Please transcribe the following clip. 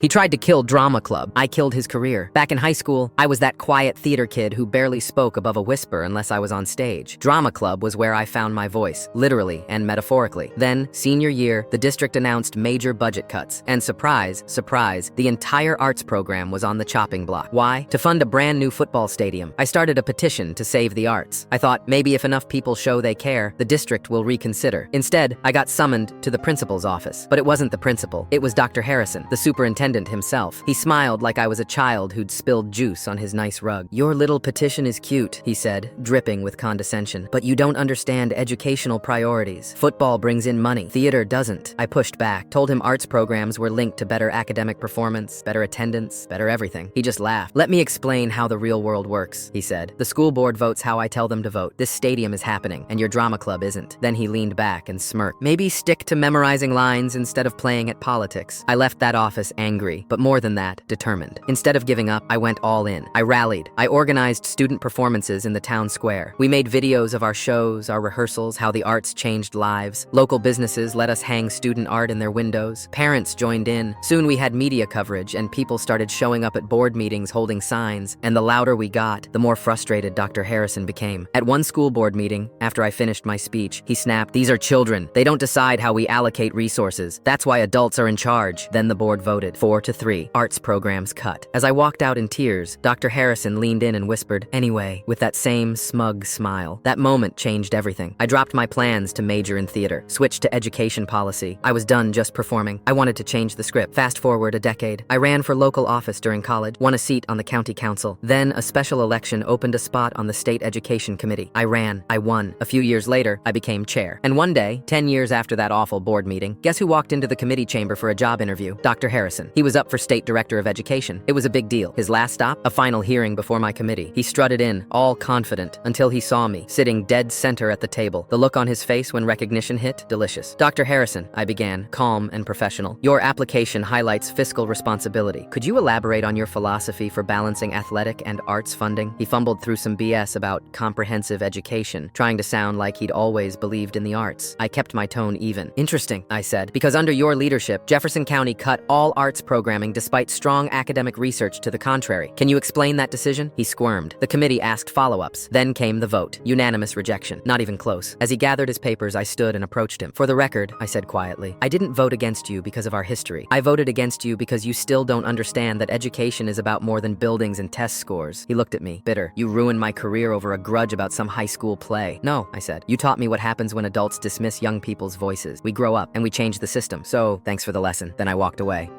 He tried to kill drama club. I killed his career. Back in high school, I was that quiet theater kid who barely spoke above a whisper unless I was on stage. Drama club was where I found my voice, literally and metaphorically. Then, senior year, the district announced major budget cuts. And surprise, surprise, the entire arts program was on the chopping block. Why? To fund a brand new football stadium. I started a petition to save the arts. I thought maybe if enough people show they care, the district will reconsider. Instead, I got summoned to the principal's office. But it wasn't the principal. It was Dr. Harrison, the superintendent himself. He smiled like I was a child who'd spilled juice on his nice rug. "Your little petition is cute," he said, dripping with condescension. "But you don't understand educational priorities. Football brings in money. Theater doesn't." I pushed back, told him arts programs were linked to better academic performance, better attendance, better everything. He just laughed. "Let me explain how the real world works," he said. "The school board votes how I tell them to vote. This stadium is happening, and your drama club isn't." Then he leaned back and smirked. "Maybe stick to memorizing lines instead of playing at politics." I left that office angry, but more than that, determined. Instead of giving up, I went all in. I rallied. I organized student performances in the town square. We made videos of our shows, our rehearsals, how the arts changed lives. Local businesses let us hang student art in their windows. Parents joined in. Soon we had media coverage, and people started showing up at board meetings holding signs. And the louder we got, the more frustrated Dr. Harrison became. At one school board meeting, after I finished my speech, he snapped, "These are children. They don't decide how we allocate resources. That's why adults are in charge." Then the board voted 4-3. Arts programs cut. As I walked out in tears, Dr. Harrison leaned in and whispered, "Anyway," with that same smug smile. That moment changed everything. I dropped my plans to major in theater, switched to education policy. I was done just performing. I wanted to change the script. Fast forward a decade. I ran for local office during college, won a seat on the county council. Then a special election opened a spot on the state education committee. I ran. I won. A few years later, I became chair. And one day, 10 years after that awful board meeting, guess who walked into the committee chamber for a job interview? Dr. Harrison. He was up for state director of education. It was a big deal. His last stop? A final hearing before my committee. He strutted in, all confident, until he saw me, sitting dead center at the table. The look on his face when recognition hit? Delicious. "Dr. Harrison," I began, calm and professional, "your application highlights fiscal responsibility. Could you elaborate on your philosophy for balancing athletic and arts funding?" He fumbled through some BS about comprehensive education, trying to sound like he'd always believed in the arts. I kept my tone even. "Interesting," I said, "because under your leadership, Jefferson County cut all arts programming despite strong academic research to the contrary. Can you explain that decision?" He squirmed. The committee asked follow-ups. Then came the vote. Unanimous rejection. Not even close. As he gathered his papers, I stood and approached him. "For the record," I said quietly, "I didn't vote against you because of our history. I voted against you because you still don't understand that education is about more than buildings and test scores." He looked at me, bitter. "You ruined my career over a grudge about some high school play." "No," I said. "You taught me what happens when adults dismiss young people's voices. We grow up and we change the system. So, thanks for the lesson." Then I walked away.